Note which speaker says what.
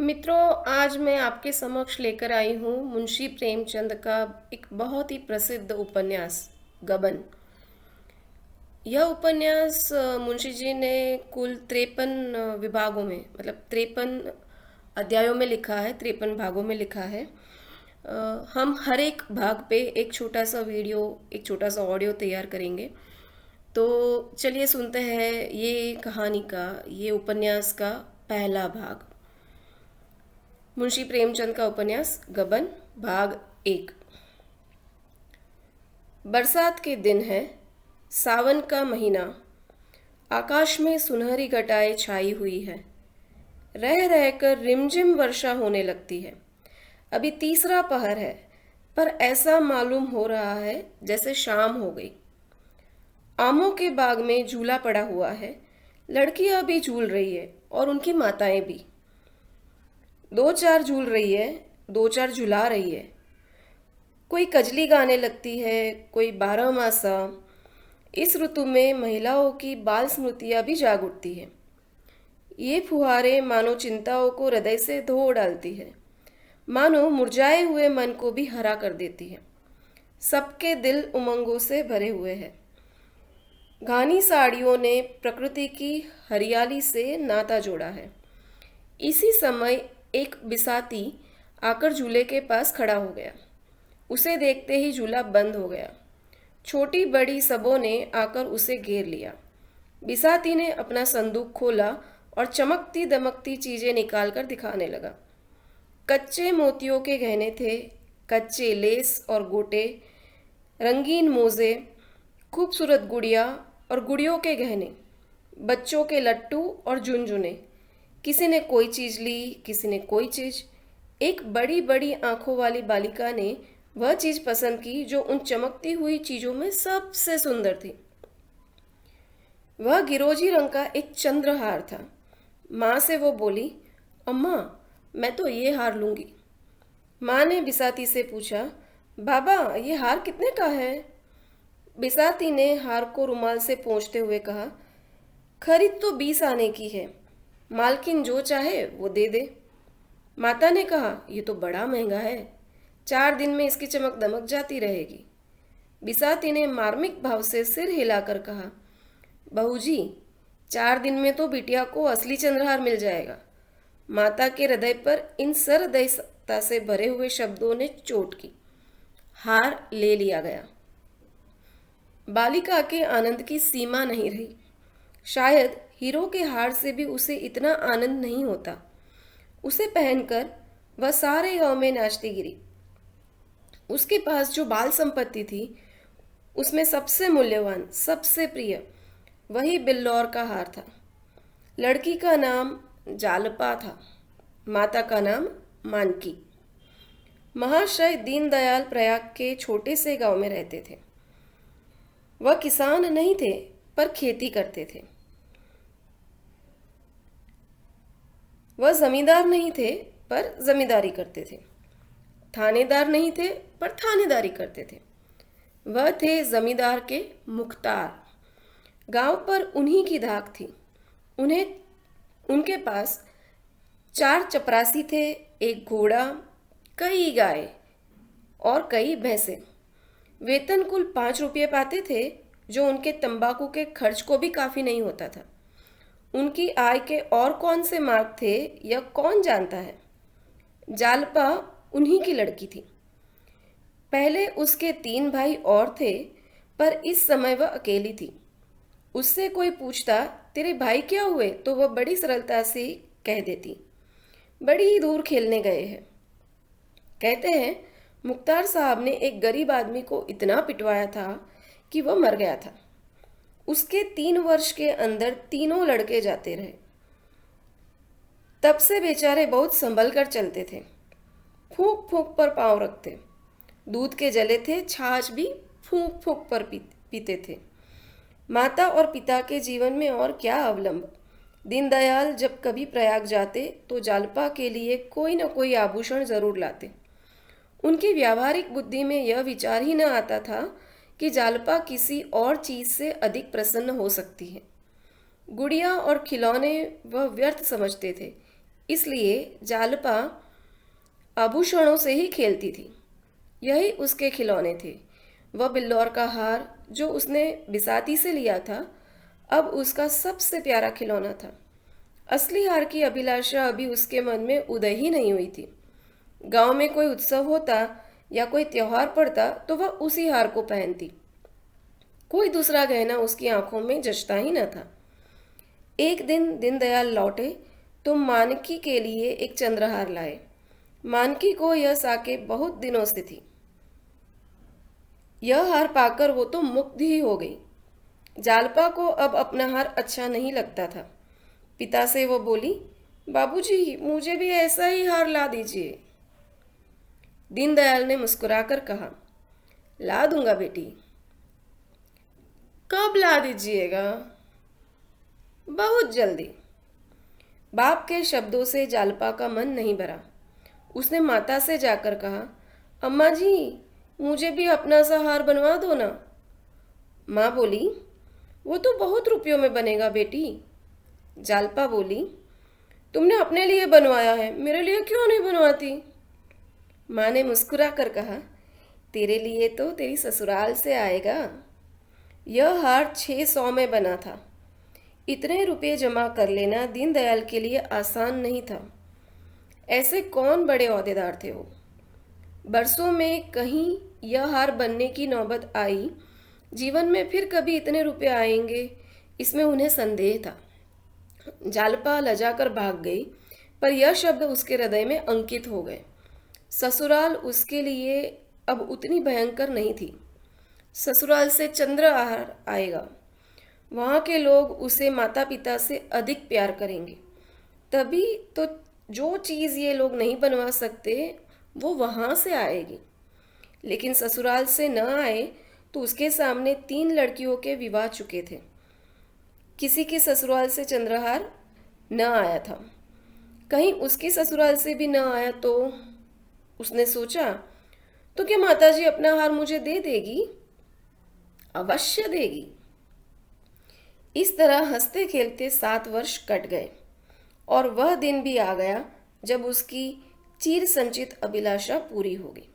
Speaker 1: मित्रों, आज मैं आपके समक्ष लेकर आई हूँ मुंशी प्रेमचंद का एक बहुत ही प्रसिद्ध उपन्यास गबन। यह उपन्यास मुंशी जी ने कुल 53 विभागों में मतलब 53 अध्यायों में लिखा है, 53 भागों में लिखा है। हम हर एक भाग पे एक छोटा सा वीडियो, एक छोटा सा ऑडियो तैयार करेंगे। तो चलिए सुनते हैं ये कहानी का, ये उपन्यास का पहला भाग। मुंशी प्रेमचंद का उपन्यास गबन भाग 1। बरसात के दिन है, सावन का महीना। आकाश में सुनहरी घटाएं छाई हुई है। रह रहकर रिमझिम वर्षा होने लगती है। अभी तीसरा पहर है, पर ऐसा मालूम हो रहा है जैसे शाम हो गई। आमों के बाग में झूला पड़ा हुआ है। लड़कियां भी झूल रही है और उनकी माताएं भी। दो चार झूल रही है, दो चार झुला रही है। कोई कजली गाने लगती है, कोई बारहमासा। इस ऋतु में महिलाओं की बाल स्मृतियां भी जाग उठती है। ये फुहारें मानो चिंताओं को हृदय से धो डालती है, मानो मुरझाए हुए मन को भी हरा कर देती है। सबके दिल उमंगों से भरे हुए हैं। घानी साड़ियों ने प्रकृति की हरियाली से नाता जोड़ा है। इसी समय एक बिसाती आकर झूले के पास खड़ा हो गया। उसे देखते ही झूला बंद हो गया। छोटी बड़ी सबों ने आकर उसे घेर लिया। बिसाती ने अपना संदूक खोला और चमकती दमकती चीजें निकालकर दिखाने लगा। कच्चे मोतियों के गहने थे, कच्चे लेस और गोटे, रंगीन मोजे, खूबसूरत गुड़िया और गुड़ियों के गहने, बच्चों के लट्टू और झुनझुने। किसी ने कोई चीज ली, किसी ने कोई चीज। एक बड़ी बड़ी आंखों वाली बालिका ने वह चीज पसंद की जो उन चमकती हुई चीजों में सबसे सुंदर थी। वह गिरोजी रंग का एक चंद्रहार था। माँ से वो बोली, अम्मा, मैं तो ये हार लूंगी। माँ ने बिसाती से पूछा, बाबा, ये हार कितने का है? बिसाती ने हार को रुमाल से पोंछते हुए कहा, खरीद तो 20 आने की है, मालकिन जो चाहे वो दे दे। माता ने कहा, ये तो बड़ा महंगा है, 4 दिन में इसकी चमक दमक जाती रहेगी। बिसाती ने मार्मिक भाव से सिर हिलाकर कहा, बहू जी, 4 दिन में तो बिटिया को असली चंद्रहार मिल जाएगा। माता के हृदय पर इन सरदयता से भरे हुए शब्दों ने चोट की। हार ले लिया गया। बालिका के आनंद की सीमा नहीं रही। शायद हीरो के हार से भी उसे इतना आनंद नहीं होता। उसे पहनकर वह सारे गांव में नाचती गिरी। उसके पास जो बाल संपत्ति थी, उसमें सबसे मूल्यवान, सबसे प्रिय वही बिल्लौर का हार था। लड़की का नाम जालपा था, माता का नाम मानकी। महाशय दीनदयाल प्रयाग के छोटे से गांव में रहते थे। वह किसान नहीं थे, पर खेती करते थे। वह जमींदार नहीं थे, पर जमींदारी करते थे। थानेदार नहीं थे, पर थानेदारी करते थे। वह थे जमींदार के मुख्तार। गांव पर उन्हीं की धाक थी। उन्हें उनके पास 4 चपरासी थे, एक घोड़ा, कई गाय और कई भैंसे। वेतन कुल 5 रुपये पाते थे, जो उनके तंबाकू के खर्च को भी काफी नहीं होता था। उनकी आय के और कौन से मार्ग थे, यह कौन जानता है। जालपा उन्हीं की लड़की थी। पहले उसके 3 भाई और थे, पर इस समय वह अकेली थी। उससे कोई पूछता, तेरे भाई क्या हुए, तो वह बड़ी सरलता से कह देती, बड़ी ही दूर खेलने गए हैं। कहते हैं, मुख्तार साहब ने एक गरीब आदमी को इतना पिटवाया था कि वह मर गया था। उसके 3 वर्ष के अंदर तीनों लड़के जाते रहे। तब से बेचारे बहुत संभल कर चलते थे। फूंक फूंक पर पांव रखते। दूध के जले थे, छाछ भी फूंक फूंक पर पीते थे। माता और पिता के जीवन में और क्या अवलंब। दीनदयाल जब कभी प्रयाग जाते तो जालपा के लिए कोई न कोई आभूषण जरूर लाते। उनकी व्यावहारिक बुद्धि में यह विचार ही न आता था कि जालपा किसी और चीज से अधिक प्रसन्न हो सकती है। गुड़िया और खिलौने वह व्यर्थ समझते थे। इसलिए जालपा आभूषणों से ही खेलती थी। यही उसके खिलौने थे। वह बिल्लौर का हार जो उसने बिसाती से लिया था, अब उसका सबसे प्यारा खिलौना था। असली हार की अभिलाषा अभी उसके मन में उदय ही नहीं हुई थी। गांव में कोई उत्सव होता या कोई त्योहार पड़ता तो वह उसी हार को पहनती। कोई दूसरा गहना उसकी आंखों में जचता ही न था। एक दिन दीनदयाल लौटे तो मानकी के लिए एक चंद्रहार लाए। मानकी को यह साके बहुत दिनों से थी। यह हार पाकर वो तो मुग्ध ही हो गई। जालपा को अब अपना हार अच्छा नहीं लगता था। पिता से वो बोली, बाबूजी मुझे भी ऐसा ही हार ला दीजिए। दीनदयाल ने मुस्कुराकर कहा, ला दूंगा बेटी। कब ला दीजिएगा? बहुत जल्दी। बाप के शब्दों से जालपा का मन नहीं भरा। उसने माता से जाकर कहा, अम्मा जी मुझे भी अपना सा हार बनवा दो ना। माँ बोली, वो तो बहुत रुपयों में बनेगा बेटी। जालपा बोली, तुमने अपने लिए बनवाया है, मेरे लिए क्यों नहीं बनवाती? माँ ने मुस्कुरा कर कहा, तेरे लिए तो तेरी ससुराल से आएगा। यह हार 600 में बना था। इतने रुपए जमा कर लेना दीनदयाल के लिए आसान नहीं था। ऐसे कौन बड़े ओहदेदार थे वो। बरसों में कहीं यह हार बनने की नौबत आई। जीवन में फिर कभी इतने रुपए आएंगे, इसमें उन्हें संदेह था। जालपा लजाकर भाग गई, पर यह शब्द उसके हृदय में अंकित हो गए। ससुराल उसके लिए अब उतनी भयंकर नहीं थी। ससुराल से चंद्रहार आएगा। वहाँ के लोग उसे माता पिता से अधिक प्यार करेंगे। तभी तो जो चीज़ ये लोग नहीं बनवा सकते वो वहाँ से आएगी। लेकिन ससुराल से न आए तो उसके सामने 3 लड़कियों के विवाह चुके थे। किसी के ससुराल से चंद्रहार न आया था। कहीं उसकी ससुराल से भी न आया तो उसने सोचा, तो क्या माताजी अपना हार मुझे दे देगी? अवश्य देगी। इस तरह हंसते खेलते 7 वर्ष कट गए और वह दिन भी आ गया जब उसकी चिर संचित अभिलाषा पूरी हो गई।